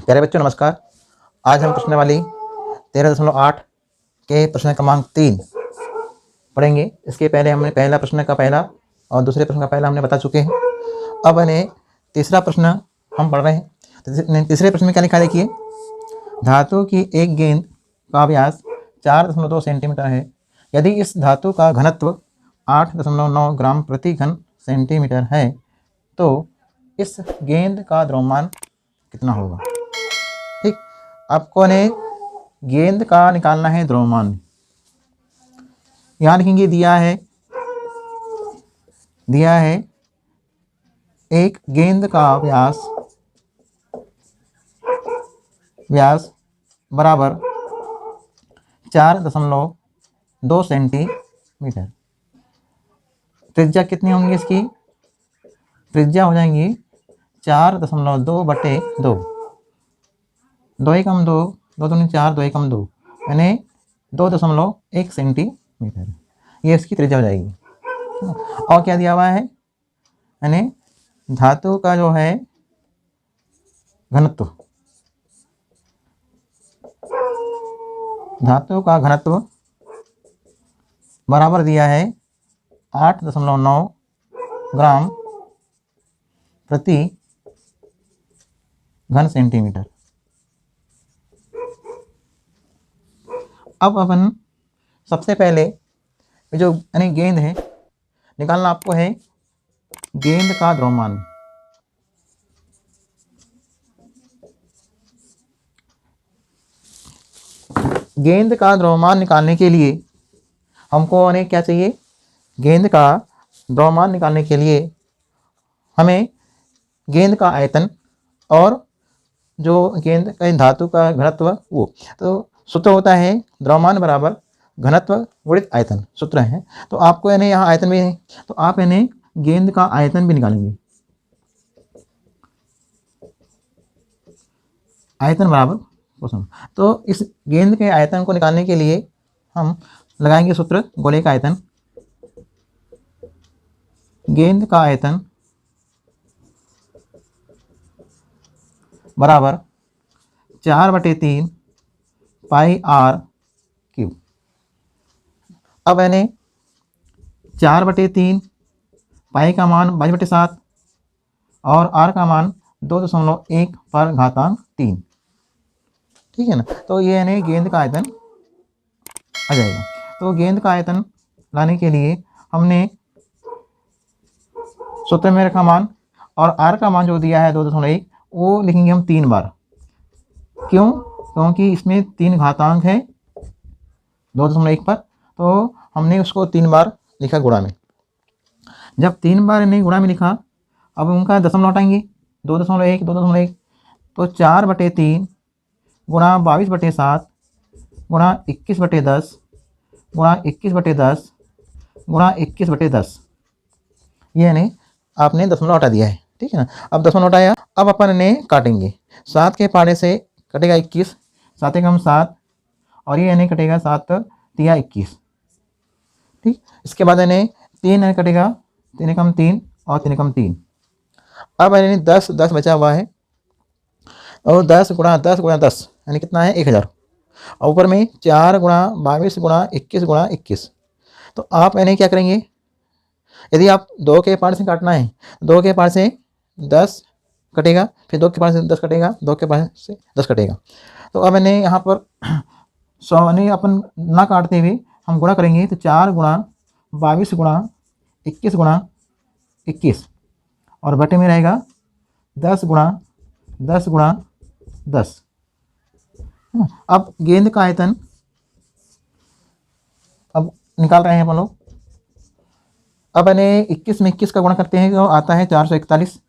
प्यारे बच्चों नमस्कार। आज हम प्रश्नावली 13.8 के प्रश्न क्रमांक 3 पढ़ेंगे। इसके पहले हमने पहला प्रश्न का पहला और दूसरे प्रश्न का पहला हमने बता चुके हैं। अब इन्हें तीसरा प्रश्न हम पढ़ रहे हैं। तीसरे प्रश्न में क्या लिखा है देखिए। धातु की एक गेंद का व्यास 4.2 सेंटीमीटर है। यदि इस धातु का घनत्व 8.9 ग्राम प्रति घन सेंटीमीटर है तो इस गेंद का द्रव्यमान कितना होगा। ठीक, आपको ने गेंद का निकालना है द्रव्यमान। यहाँ लिखेंगे दिया है एक गेंद का व्यास बराबर 4.2 सेंटीमीटर। त्रिज्या कितनी होंगी इसकी? त्रिज्या हो जाएंगी 4.2 बटे 2, 2 एकम 2, 2 दूनी 4, 2 एकम 2 यानी 2.1 सेंटीमीटर। ये इसकी त्रिज्या हो जाएगी। और क्या दिया हुआ है, यानी धातु का जो है घनत्व, धातु का घनत्व बराबर दिया है 8.9 ग्राम प्रति घन सेंटीमीटर। अब अपन सबसे पहले जो यानी गेंद है निकालना आपको है गेंद का द्रव्यमान। गेंद का द्रव्यमान निकालने के लिए हमको क्या चाहिए? गेंद का द्रव्यमान निकालने के लिए हमें गेंद का आयतन और जो गेंद का धातु का घनत्व वो, तो सूत्र होता है द्रव्यमान बराबर घनत्व गुणित आयतन, सूत्र है। तो आपको यहाँ आयतन भी है तो आप गेंद का आयतन भी निकालेंगे। आयतन बराबर पोषण। तो इस गेंद के आयतन को निकालने के लिए हम लगाएंगे सूत्र गोले का आयतन। गेंद का आयतन बराबर 4/3 पाई आर क्यूब। अब 4/3 पाई का मान 22/7 और आर का मान 2.1 पर घातांक 3। ठीक है ना। तो ये गेंद का आयतन आ जाएगा। तो गेंद का आयतन लाने के लिए हमने सूत्र में रखा मान और आर का मान जो दिया है 2.1 वो लिखेंगे हम 3 बार। क्यों? क्योंकि इसमें 3 घातांक है 2.1 पर, तो हमने उसको 3 बार लिखा गुणा में। जब 3 बार गुणा में लिखा, अब उनका दशमलव हटाएंगे 2.1 2.1, तो 4/3 गुणा 22/7 गुणा 21/10 गुणा 21/10 गुणा 21/10, ये आपने दशमलव हटा दिया है। ठीक है ना। अब दशमलव हटाया, अब अपन काटेंगे। 7 के पाड़े से कटेगा 21, 7 एकम 7 और ये कटेगा 7 तिया 21। ठीक, इसके बाद 3 कटेगा, 3 एकम 3 और 3 एकम 3। अब 10 बचा हुआ है और 10 गुणा 10 गुणा 10 यानी कितना है 1000। और ऊपर में 4 गुणा 22 गुणा 21 गुणा 21। तो आप क्या करेंगे, यदि आप 2 के पार से काटना है, 2 के पार से 10 कटेगा, फिर 2 के पार से 10 कटेगा, 2 के पार से 10 कटेगा। तो अब यहाँ पर 100 अपन ना काटते हुए हम गुणा करेंगे। तो 4 गुणा 22 गुणा 21 गुणा 21 और बटे में रहेगा 10 गुणा 10 गुणा 10। अब गेंद का आयतन अब निकाल रहे हैं अपन लोग। अब 21 में 21 का गुणा करते हैं तो आता है 441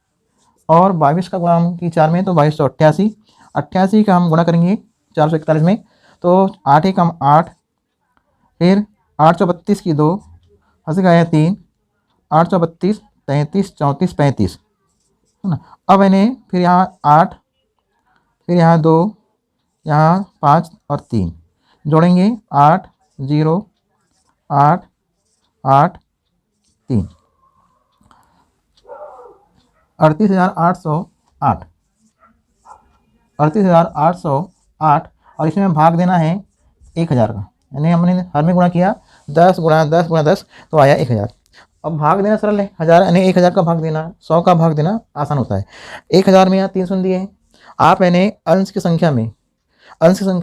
और 22 का गुणा की 4 में तो 2288। 88 का हम गुणा करेंगे 441 में तो 8 एकम 8, फिर 832 की 2 हंस गया 3, 832 33 34 35 है ना। अब फिर यहाँ 8, फिर यहाँ 2, यहाँ 5 और 3 जोड़ेंगे 8 0 8 8 3 38,808। 38,808 और इसमें भाग देना है 1000 का, यानी हमने हर में गुणा किया 10 गुणा 10 गुणा 10 तो आया 1000। अब भाग देना सरल है, 1000 यानी 1000 का भाग देना, 100 का भाग देना आसान होता है। 1000 में यहाँ 3 शून्य दिए हैं, आप यानी अंश की संख्या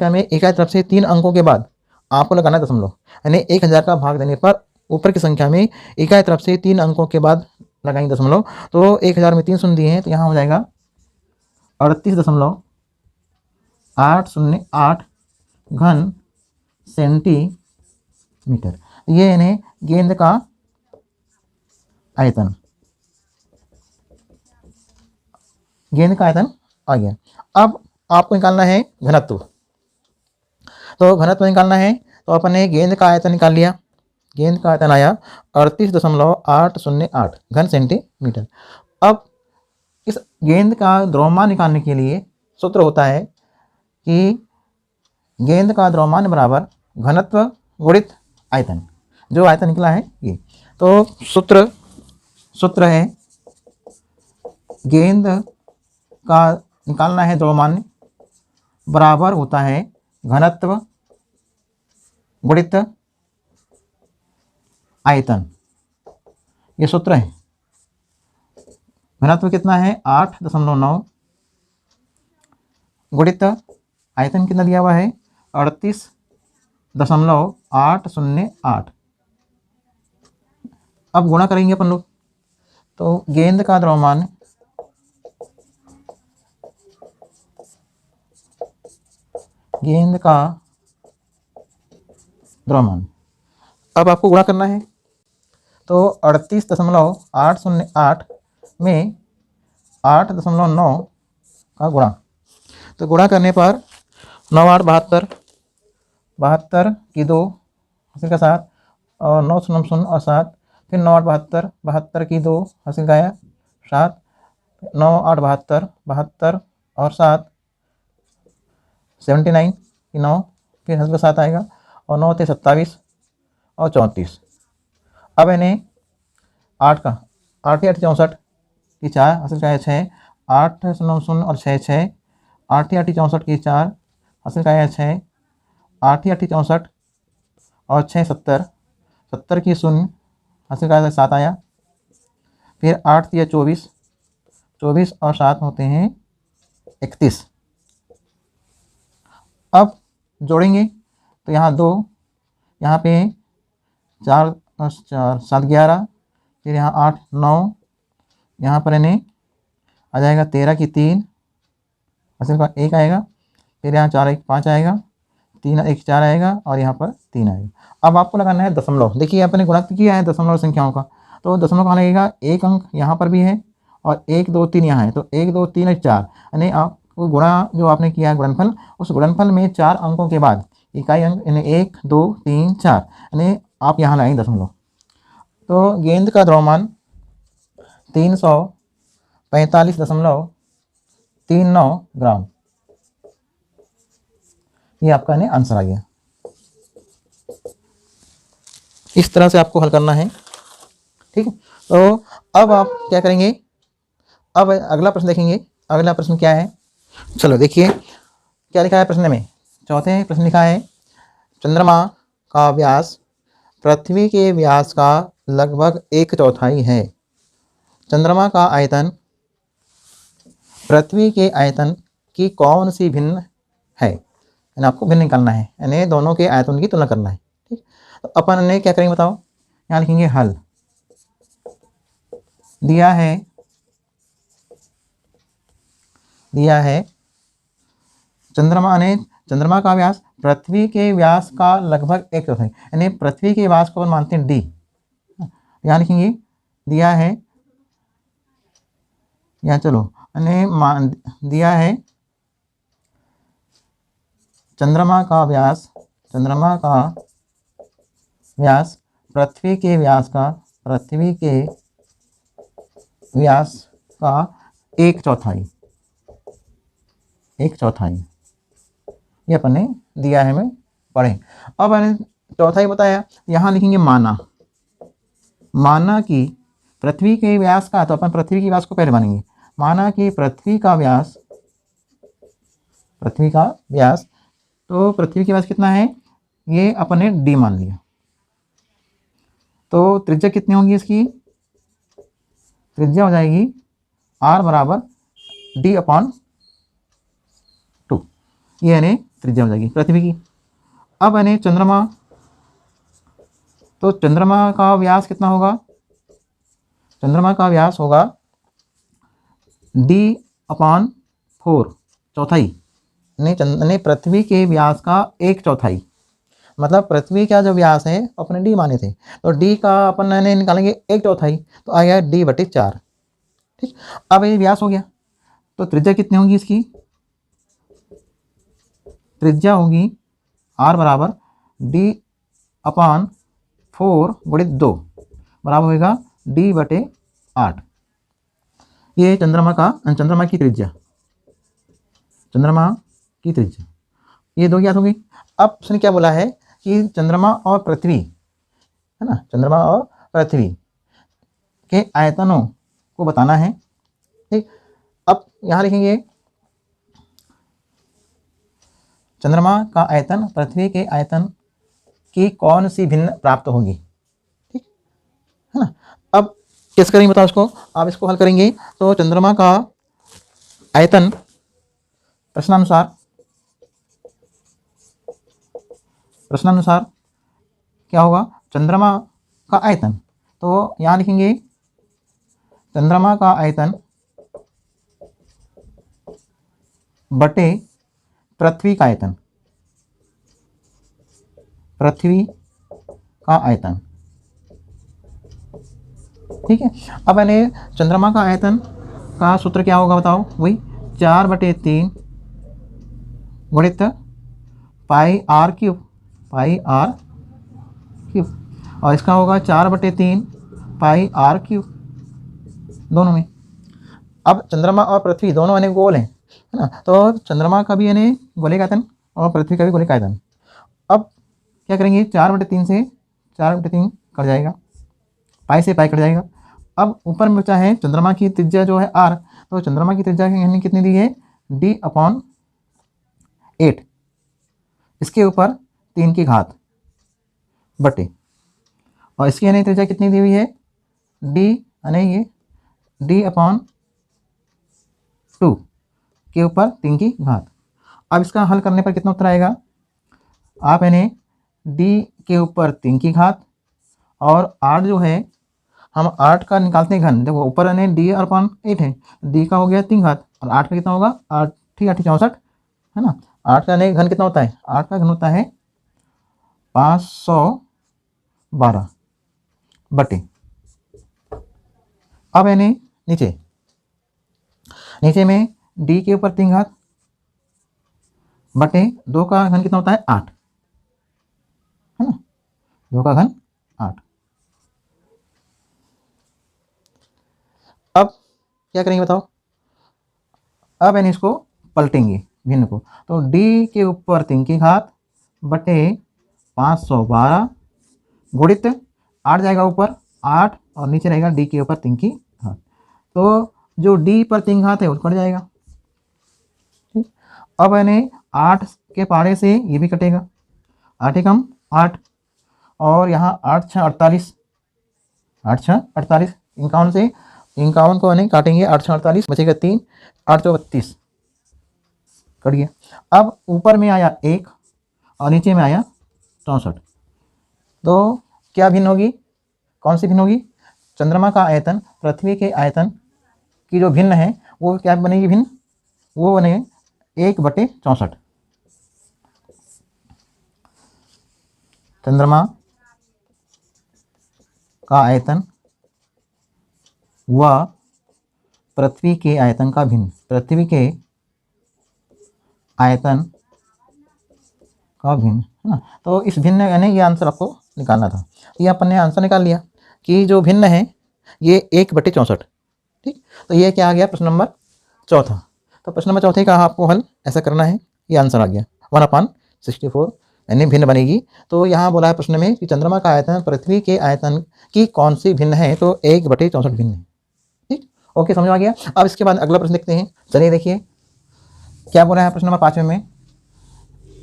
में इकाई तरफ से 3 अंकों के बाद आपको लगाना है दशमलव, यानी 1000 का भाग देने पर ऊपर की संख्या में इकाई तरफ से 3 अंकों के बाद लगाएंगे दशमलव। तो 1000 में 3 शून्य दिए हैं तो यहाँ हो जाएगा 38.808 घन सेंटीमीटर। ये यानी गेंद का आयतन आ गया। अब आपको निकालना है घनत्व, तो घनत्व निकालना है तो अपन ने गेंद का आयतन निकाल लिया, गेंद का आयतन आया 38.808 घन सेंटीमीटर। अब इस गेंद का द्रव्यमान निकालने के लिए सूत्र होता है कि गेंद का द्रव्यमान बराबर घनत्व गुणित आयतन, जो आयतन निकला है ये। तो सूत्र है गेंद का निकालना है द्रव्यमान बराबर होता है घनत्व गुणित आयतन, ये सूत्र है। घनत्व कितना है 8.9 गुणित आयतन कितना दिया हुआ है 38.808। अब गुणा करेंगे अपन लोग, तो गेंद का द्रव्यमान अब आपको गुणा करना है, तो 38.808 में 8.9 का गुणा, तो गुणा करने पर 9 8 72, 72 की 2 हासिल का 7 और 9 0 0 और 7, फिर 9 8 72, 72 की 2 हासिल का आया 7, 9 8 72, 72 और 7 79 की 9, फिर हासिल का 7 आएगा और 9 थे 27 और 34। अब इन्हें 8 का 8 8 64 की 4 हासिल का है 6, 8 0 0 और 6 6, 8 8 64 की 4 हासिल का है 6, 8 8 64 और 6 70, 70 की 0 हासिल का 7 आया, फिर 8 3 24, 24 और 7 होते हैं 31। अब जोड़ेंगे तो यहाँ 2, यहाँ पे 4 और 4 7 11, फिर यहाँ 8 9, यहाँ पर इन्हें आ जाएगा 13 की 3 हासिल का 1 आएगा, फिर यहाँ 4 1 5 आएगा, 3 1 4 आएगा और यहाँ पर 3 आएगा। अब आपको लगाना है दशमलव, देखिए आपने गुणा किया है दशमलव संख्याओं का, तो दशमलव कहाँ लगेगा, एक अंक यहाँ पर भी है और 1 2 3 यहाँ है, तो 1 2 3 4, यानी आपको गुणा जो आपने किया है गुणनफल, उस गुणनफल में 4 अंकों के बाद इकाई अंक यानी 1 2 3 4, यानी आप यहाँ लाएंगे दशमलव। तो गेंद का द्रव्यमान 345.39 ग्राम, ये आपका ने आंसर आ गया। इस तरह से आपको हल करना है, ठीक है। तो अब आप क्या करेंगे, अब अगला प्रश्न देखेंगे। अगला प्रश्न क्या है, चलो देखिए क्या लिखा है प्रश्न में। चौथे प्रश्न लिखा है चंद्रमा का व्यास पृथ्वी के व्यास का लगभग 1/4 है। चंद्रमा का आयतन पृथ्वी के आयतन की कौन सी भिन्न है, यानी आपको भिन्न निकालना है, यानी दोनों के आयतन की तुलना करना है, ठीक। तो अपन ने क्या करेंगे बताओ, यहाँ लिखेंगे हल। दिया है चंद्रमा का व्यास पृथ्वी के व्यास का लगभग 1/4, यानी पृथ्वी के व्यास को अपन मानते हैं d। यहाँ लिखेंगे दिया है, यहाँ चलो यानी दिया है चंद्रमा का व्यास पृथ्वी के व्यास का 1/4, ये अपन ने दिया है में पढ़े। अब मैंने चौथाई बताया, यहाँ लिखेंगे माना कि पृथ्वी के व्यास का, तो अपन पृथ्वी के व्यास को पहले मानेंगे। माना कि पृथ्वी का व्यास पृथ्वी का व्यास, तो पृथ्वी के व्यास कितना है, ये अपन ने d मान लिया। तो त्रिज्या कितनी होगी इसकी, त्रिज्या हो जाएगी r बराबर d/2, ये यानी त्रिज्या हो जाएगी पृथ्वी की। अब यानी चंद्रमा, तो चंद्रमा का व्यास कितना होगा, चंद्रमा का व्यास होगा d/4, चौथाई, यानी पृथ्वी के व्यास का 1/4। मतलब पृथ्वी का जो व्यास है अपने d माने थे, तो d का अपन ने निकालेंगे 1/4, तो आएगा d/4। ठीक, अब ये व्यास हो गया, तो त्रिज्या कितनी होगी इसकी, त्रिज्या होगी r बराबर d/4 गुणित 2 बराबर होगा d/8। ये चंद्रमा की त्रिज्या, चंद्रमा की त्रिज्या, ये दो ज्ञात हो गई। अब उसने क्या बोला है कि चंद्रमा और पृथ्वी है ना, चंद्रमा और पृथ्वी के आयतनों को बताना है। ठीक, अब यहाँ लिखेंगे चंद्रमा का आयतन पृथ्वी के आयतन की कौन सी भिन्न प्राप्त होगी। ठीक है ना। अब कैसे करेंगे बताओ इसको, आप इसको हल करेंगे तो चंद्रमा का आयतन प्रश्नानुसार क्या होगा, चंद्रमा का आयतन, तो यहाँ लिखेंगे चंद्रमा का आयतन बटे पृथ्वी का आयतन, पृथ्वी का आयतन। ठीक है, अब मैंने चंद्रमा का आयतन का सूत्र क्या होगा बताओ, वही 4/3 गुणित पाई आर क्यूब, और इसका होगा 4/3 पाई आर क्यूब दोनों में। अब चंद्रमा और पृथ्वी दोनों यानी गोल हैं, है ना, तो चंद्रमा का भी यानी गोले का आयतन और पृथ्वी का भी गोले का आयतन। अब क्या करेंगे, 4/3 से 4/3 कट जाएगा, पाई से पाई कट जाएगा। अब ऊपर में बचा है चंद्रमा की त्रिज्या जो है r, तो चंद्रमा की त्रिज्या यानी कितनी दी है d/8, इसके ऊपर 3 की घात बटे, और इसकी यानी त्रिज्या कितनी दी हुई है d, यानी ये d/2 के ऊपर 3 की घात। अब इसका हल करने पर कितना उत्तर आएगा, आप यानी d के ऊपर 3 की घात और 8 जो है हम 8 का निकालते हैं घन, देखो ऊपर यानी d/8 है, d का हो गया 3 घात और 8 का कितना होगा 8 8 64 है ना। 8 का घन कितना होता है, 8 का घन होता है 512 बटे, अब यानी नीचे में d के ऊपर 3 घात बटे 2 का घन कितना होता है 8 है ना, 2 का घन 8। अब क्या करेंगे बताओ, अब यानी इसको पलटेंगे भिन्न को, तो d के ऊपर 3 की घात बटे 512 गुणित 8 जाएगा ऊपर 8 और नीचे रहेगा d के ऊपर 3 की घात, तो जो d पर 3 घात है वो कट जाएगा। ठीक, अब यानी 8 के पारे से ये भी कटेगा, 8 एकम 8 और यहाँ 8 6 48, 8 6 48, 51 से 51 को यानी काटेंगे, 8 6 48 बचेगा 3, 8 2 32 कट गया। अब ऊपर में आया 1 और नीचे में आया 64, तो क्या भिन्न होगी, कौन सी भिन्न होगी, चंद्रमा का आयतन पृथ्वी के आयतन की जो भिन्न है वो क्या बनेगी भिन्न, वो बनेगी 1/64। चंद्रमा का आयतन व पृथ्वी के आयतन का भिन्न, पृथ्वी के आयतन का भिन्न है ना, तो इस भिन्न यानी ये आंसर आपको निकालना था। ये अपन ने आंसर निकाल लिया कि जो भिन्न है ये 1/64। ठीक, तो ये क्या आ गया प्रश्न नंबर चौथा। तो प्रश्न नंबर चौथे का आपको हल ऐसा करना है, ये आंसर आ गया 1/64 यानी भिन्न बनेगी। तो यहाँ बोला है प्रश्न में कि चंद्रमा का आयतन पृथ्वी के आयतन की कौन सी भिन्न है, तो 1/64 भिन्न है। ठीक, ओके समझ आ गया। अब इसके बाद अगला प्रश्न देखते हैं, चलिए देखिए क्या बोला है प्रश्न नंबर 5 में,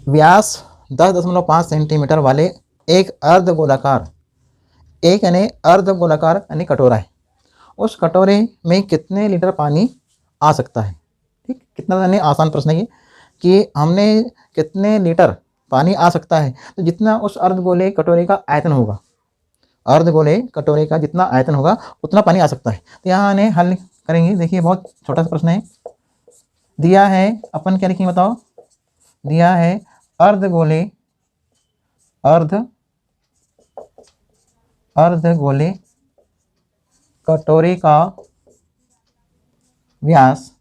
व्यास 10.5 सेंटीमीटर वाले एक अर्धगोलाकार, एक यानी अर्धगोलाकार यानी कटोरा है, उस कटोरे में कितने लीटर पानी आ सकता है। ठीक, कितना यानी आसान प्रश्न है ये कि हमने कितने लीटर पानी आ सकता है, तो जितना उस अर्धगोले कटोरे का आयतन होगा, अर्धगोले कटोरे का जितना आयतन होगा उतना पानी आ सकता है। तो यहाँ ने हल करेंगे। देखिए बहुत छोटा सा प्रश्न है, दिया है, अपन क्या लिखेंगे बताओ, दिया है अर्धगोले अर्धगोले कटोरे का व्यास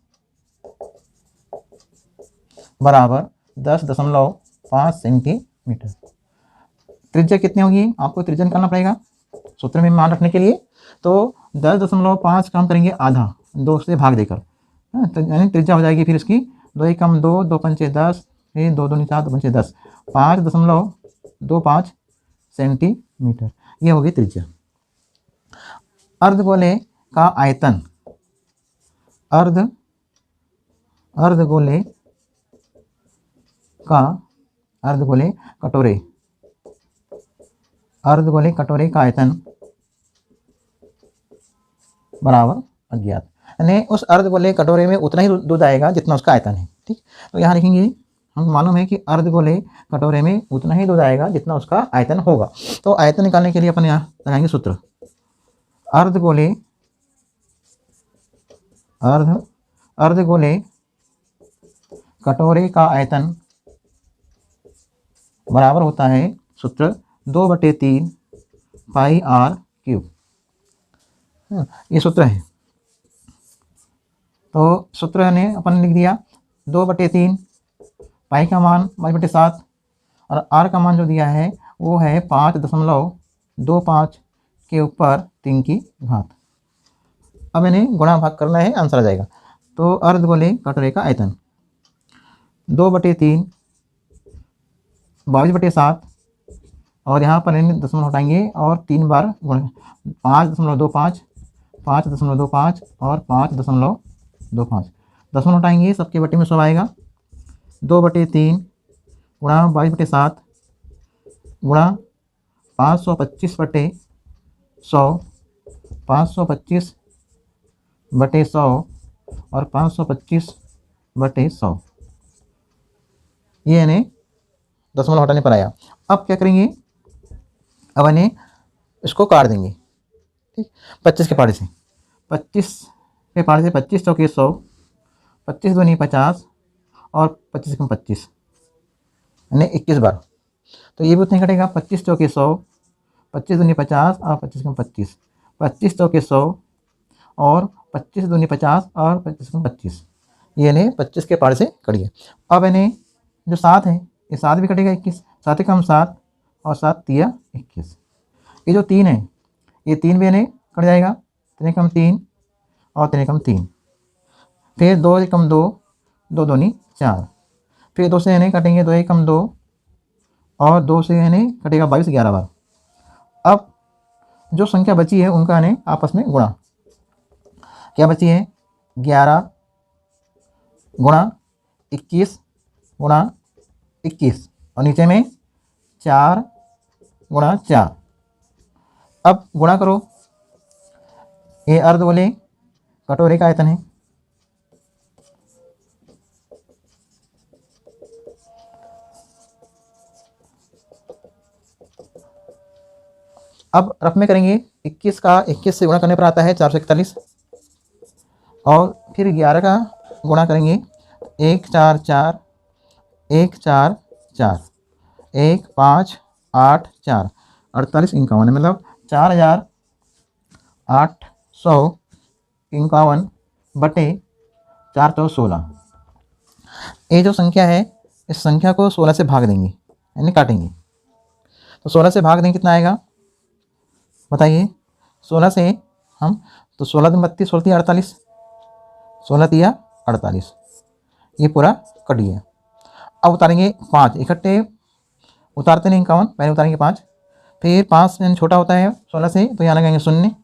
बराबर 10.5 सेंटीमीटर। त्रिज्या कितनी होगी, आपको त्रिज्या निकालना पड़ेगा सूत्र में मान रखने के लिए। तो 10.5 का हम करेंगे आधा, 2 से भाग देकर, तो यानी त्रिज्या हो जाएगी फिर इसकी 2 एकम 2, 2 पंचे 10, फिर 2 दूनी 4, 2 पंचे 10, 5.25 सेंटीमीटर, ये होगी त्रिज्या। अर्धगोले का आयतन, अर्धगोले कटोरे का आयतन बराबर अज्ञात, यानी उस अर्धगोले कटोरे में उतना ही दूध आएगा जितना उसका आयतन है। ठीक, तो यहाँ लिखेंगे, हम मालूम है कि अर्धगोले कटोरे में उतना ही दूध आएगा जितना उसका आयतन होगा। तो आयतन निकालने के लिए अपन यहाँ लगाएंगे सूत्र, अर्धगोले कटोरे का आयतन बराबर होता है सूत्र 2/3 पाई r क्यूब, ये सूत्र है। तो सूत्र ने अपन लिख दिया 2/3, पाई का मान 22/7 और r का मान जो दिया है वो है 5.25 के ऊपर 3 की घात। अब इन्हें गुणा भाग करना है, आंसर आ जाएगा। तो अर्धगोले कटोरे का आयतन 2/3 22/7 और यहाँ पर इन्हें दशमलव हटाएंगे और 3 बार गुणा, 5.25 5.25 और 5.25, दशमलव हटाएंगे, सबके बटे में 100 आएगा। 2/3 गुणा 22/7 गुणा 525/100, 525/100 और 525/100, ये इन्हें दशमलव हटाने पर आया। अब क्या करेंगे, अब इन्हें इसको काट देंगे। ठीक, 25 के पाड़े से 25 के पाड़े से 25 चौके 100, 25 दूनी 50 और 25 कम 25 यानी 21 बार। तो ये भी उतना ही कटेगा, 25 चौके 100, 25 दूनी 50 और 25 कम 25, 25 चौके 100 और 25 दूनी 50 और 25 कम 25, ये इन्हें 25 के पाड़े से कट गया। अब इन्हें जो 7 है, ये 7 भी कटेगा, 21, 7 कम 7 और 7 तिया 21। ये जो 3 है, ये 3 भी इन्हें कट जाएगा, 3 कम 3 और 3 कम 3, फिर 2 कम 2, 2 दूनी 4, फिर 2 से इन्हें कटेंगे 2 कम 2 और 2 से इन्हें कटेगा 22, 11 बार। अब जो संख्या बची है उनका इन्हें आपस में गुणा, क्या बची है, 11 गुणा 21 गुणा 21 और नीचे में 4 गुणा 4। अब गुणा करो, ये अर्धगोले कटोरे का आयतन है, अब रफ में करेंगे, 21 का 21 से गुणा करने पर आता है 441 और फिर 11 का गुणा करेंगे 1 4 4 1 4 4 1 5 8 4 48 51, मतलब 4851 बटे 416। ये जो संख्या है इस संख्या को 16 से भाग देंगे यानी काटेंगे। तो 16 से भाग देंगे कितना आएगा बताइए, 16 से हम, तो 16 दिन 32, 16 48, 16 तिया 48, ये पूरा कट गया। अब उतारेंगे 5, इकट्ठे उतारते नहीं 51, पहले उतारेंगे 5, फिर 5 छोटा होता है 16 से, तो यहाँ लगाएंगे 0,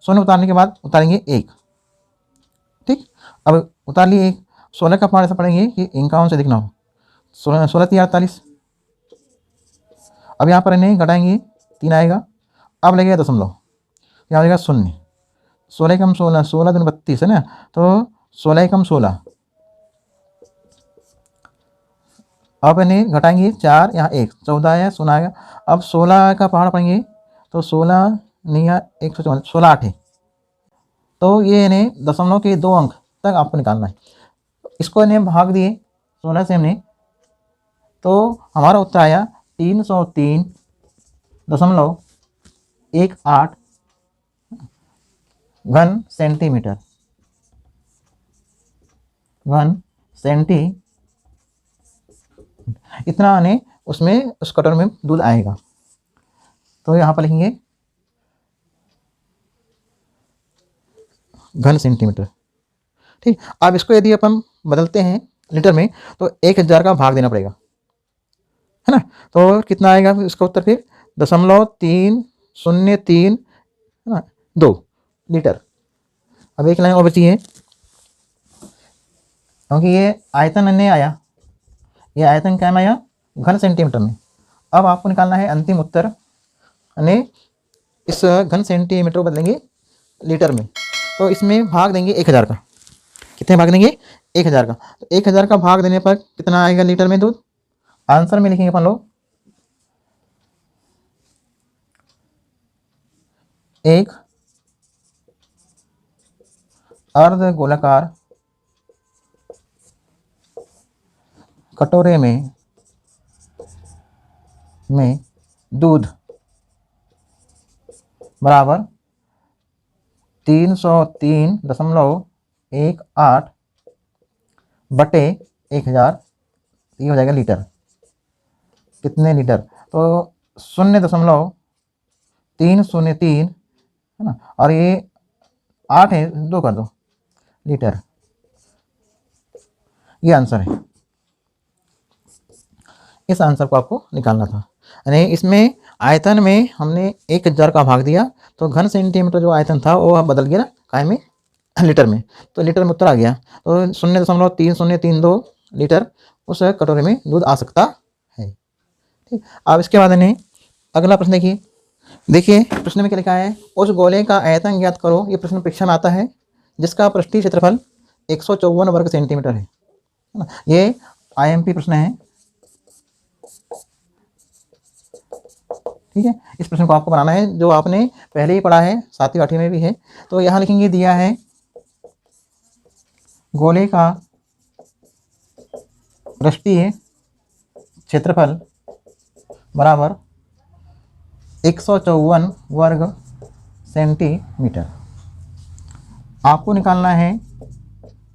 0 उतारने के बाद उतारेंगे 1। ठीक, अब उतार लिए 1, 16 का पाँच ऐसा पढ़ेंगे कि 51 से अधिक ना हो। 16 16 3 48। अब यहाँ पर इन्हें घटाएंगे 3 आएगा। अब लगेगा दशमलव, यहाँ आएगा 0। 16 कम 16, 16 दूनी 32 है ना, तो 16 कम 16। अब इन्हें घटाएंगे 4, यहाँ 1, 14 है, 0 आएगा। अब 16 का पहाड़ पढ़ेंगे तो 16 नहीं 154, 16 8 है। तो ये इन्हें दशमलव के 2 अंक तक आपको निकालना है। इसको इन्हें भाग दिए 16 से हमने, तो हमारा उत्तर आया 303.18 घन सेंटीमीटर। इतना आने उसमें उस कटोरे में दूध आएगा। तो यहाँ पर लिखेंगे घन सेंटीमीटर। ठीक। अब इसको यदि अपन बदलते हैं लीटर में तो 1000 का भाग देना पड़ेगा, है ना। तो कितना आएगा इसका उत्तर फिर 0.303 है ना 2 लीटर। अब एक लाइन और बची है, क्योंकि ये आयतन नहीं आया, ये आयतन क्या में आया घन सेंटीमीटर में। अब आपको निकालना है अंतिम उत्तर, यानी इस घन सेंटीमीटर को बदलेंगे लीटर में। तो इसमें भाग देंगे 1000 का। कितने भाग देंगे 1000 का। तो 1000 का भाग देने पर कितना आएगा लीटर में दूध। आंसर में लिखेंगे अपन लोग एक अर्ध गोलाकार कटोरे में दूध बराबर 303.18 बटे 1000, ये हो जाएगा लीटर। कितने लीटर, तो 0.303 है ना, और ये 8 है, 2 कर दो लीटर। ये आंसर है। इस आंसर को आपको निकालना था। यानी इसमें आयतन में हमने 1000 का भाग दिया, तो घन सेंटीमीटर जो आयतन था वो बदल गया ना काय में लीटर में, तो लीटर में उत्तर आ गया। तो 0.3032 लीटर उस कटोरे में दूध आ सकता है। ठीक। अब इसके बाद इन्हें अगला प्रश्न देखिए। देखिए प्रश्न में क्या लिखा है, उस गोले का आयतन ज्ञात करो। ये प्रश्न परीक्षा में आता है, जिसका पृष्ठीय क्षेत्रफल 154 वर्ग सेंटीमीटर है ना। ये IMP प्रश्न है। ठीक है। इस प्रश्न को आपको बनाना है, जो आपने पहले ही पढ़ा है, 7वीं 8वीं में भी है। तो यहाँ लिखेंगे, दिया है गोले का पृष्ठीय क्षेत्रफल बराबर 154 वर्ग सेंटीमीटर। आपको निकालना है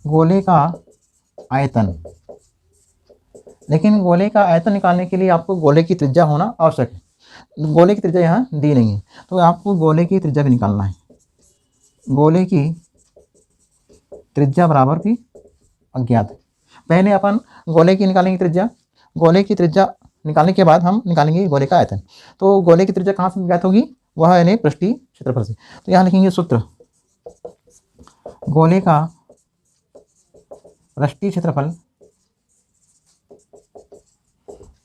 गोले का आयतन, लेकिन गोले का आयतन निकालने के लिए आपको गोले की त्रिज्या होना आवश्यक है। गोले की त्रिज्या यहाँ दी नहीं है, तो आपको गोले की त्रिज्या भी निकालना है। गोले की त्रिज्या बराबर भी अज्ञात है। पहले अपन गोले की निकालेंगे त्रिज्या, गोले की त्रिज्या निकालने के बाद हम निकालेंगे गोले का आयतन। तो गोले की त्रिज्या कहाँ से ज्ञात होगी, वह यानी पृष्ठीय क्षेत्रफल से। तो यहाँ लिखेंगे सूत्र, गोले का पृष्ठीय क्षेत्रफल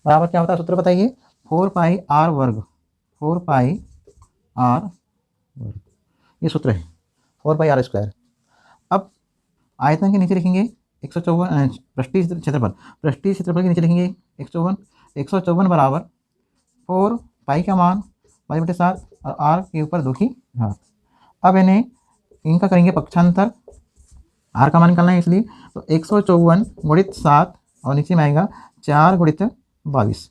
बराबर क्या होता है, सूत्र बताइए, 4πr वर्ग, 4πr वर्ग, ये सूत्र है 4πr स्क्वायर। अब आयतन के नीचे लिखेंगे 154, पृष्ठीय क्षेत्रफल, पृष्ठीय क्षेत्रफल के नीचे लिखेंगे 154, 154 बराबर 4 पाई का मान 5/7 और r के ऊपर 2 की घात। अब इन्हें इनका करेंगे पक्षांतर, r का मान निकालना है इसलिए, तो 154 गुणित 7 और नीचे में आएगा 4 गुणित 22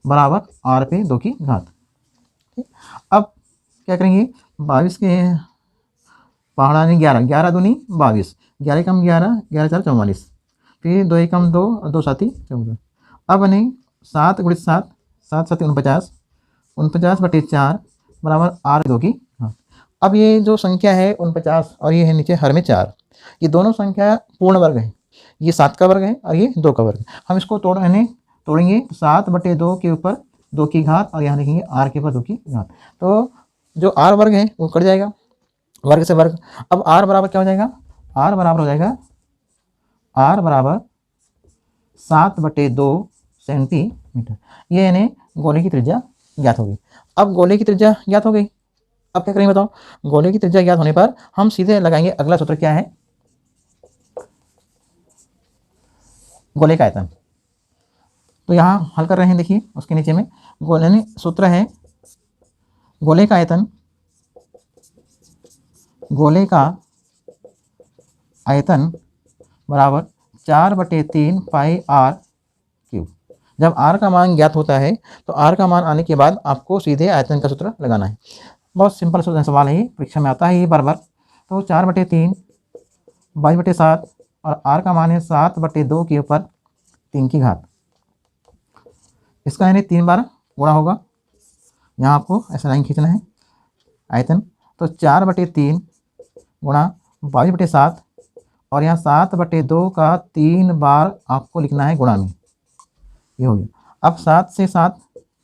बराबर r पे 2 की घात। ठीक। अब क्या करेंगे, 22 के पहाड़ा नहीं 11, 11 दूनी 22, 11 कम 11, 11 4 44, फिर 2 कम 2 और 2 7 14। अब नहीं 7 गुणित 7, 7 7 49, 49/4 बराबर r 2 की घात। अब ये जो संख्या है 49 और ये है नीचे हर में 4, ये दोनों संख्या पूर्ण वर्ग है। ये 7 का वर्ग है और ये 2 का वर्ग। हम इसको तोड़ेंगे 7/2 के ऊपर 2 की घात और यहाँ लिखेंगे r के ऊपर 2 की घात। तो जो r वर्ग है वो कट जाएगा, वर्ग से वर्ग। अब r बराबर क्या हो जाएगा, r बराबर हो जाएगा आर बराबर 7/2 सेंटीमीटर। ये यानी गोले की त्रिज्या ज्ञात होगी। अब गोले की त्रिज्या ज्ञात हो गई, अब क्या करेंगे बताओ? गोले की त्रिज्या ज्ञात होने पर हम सीधे लगाएंगे अगला सूत्र। क्या है? गोले का आयतन। तो यहाँ हल कर रहे हैं, देखिए उसके नीचे में गोले सूत्र है गोले का आयतन, गोले का आयतन बराबर 4/3 पाई आर क्यूब। जब आर का मान ज्ञात होता है तो आर का मान आने के बाद आपको सीधे आयतन का सूत्र लगाना है। बहुत सिंपल सवाल है ये, परीक्षा में आता है ये बार बार। तो 4/3 22/7 और आर का मान है 7/2 के ऊपर 3 की घात। इसका यानी 3 बार गुणा होगा। यहाँ आपको ऐसा लाइन खींचना है आयतन। तो 4/3 गुणा 22/7 और यहाँ 7/2 का 3 बार आपको लिखना है गुणा में। ये हो गया। अब 7 से 7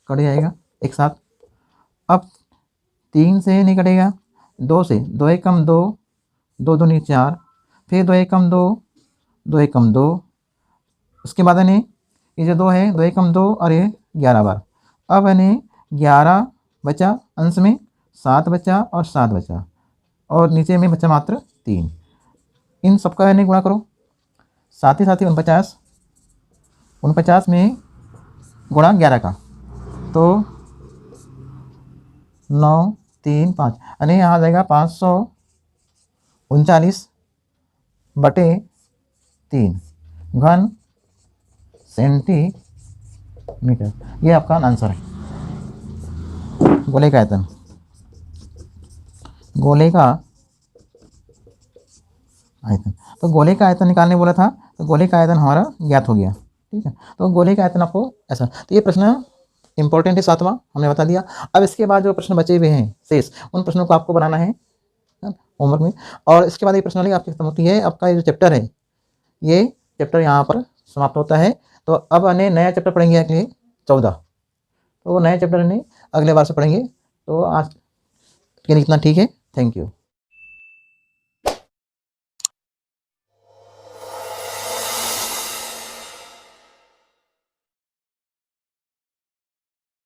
कट जाएगा एक साथ। अब 3 से नहीं कटेगा, 2 से, 2 एकम 2, 2 दूनी 4, फिर 2 एकम 2, 2 एकम 2। उसके बाद यानी ये जो 2 है, 2 एकम 2 और ये 11 बार। अब यानी 11 बचा, अंश में 7 बचा और 7 बचा और नीचे में बचा मात्र 3। इन सबका यानी गुणा करो, साथ ही 49, 49 में गुणा 11 का, तो 9 3 5 यानी यहाँ आ जाएगा 539/3 घन सेंटीमीटर। ये आपका आंसर है। गोले का आयतन, गोले का आयतन। तो गोले का आयतन निकालने बोला था, तो गोले का आयतन हमारा ज्ञात हो गया। ठीक है, तो गोले का आयतन आपको ऐसा। तो ये प्रश्न इंपॉर्टेंट है, 7वां हमने बता दिया। अब इसके बाद जो प्रश्न बचे हुए हैं शेष, उन प्रश्नों को आपको बनाना है होमवर्क में। और इसके बाद ये प्रश्नावली आपकी खत्म होती है। आपका ये जो चैप्टर है, ये चैप्टर यहाँ पर समाप्त होता है। तो अब नया चैप्टर पढ़ेंगे अगले 14। तो वो नया चैप्टर अगले बार से पढ़ेंगे। तो आज के लिए इतना ठीक है। Thank you.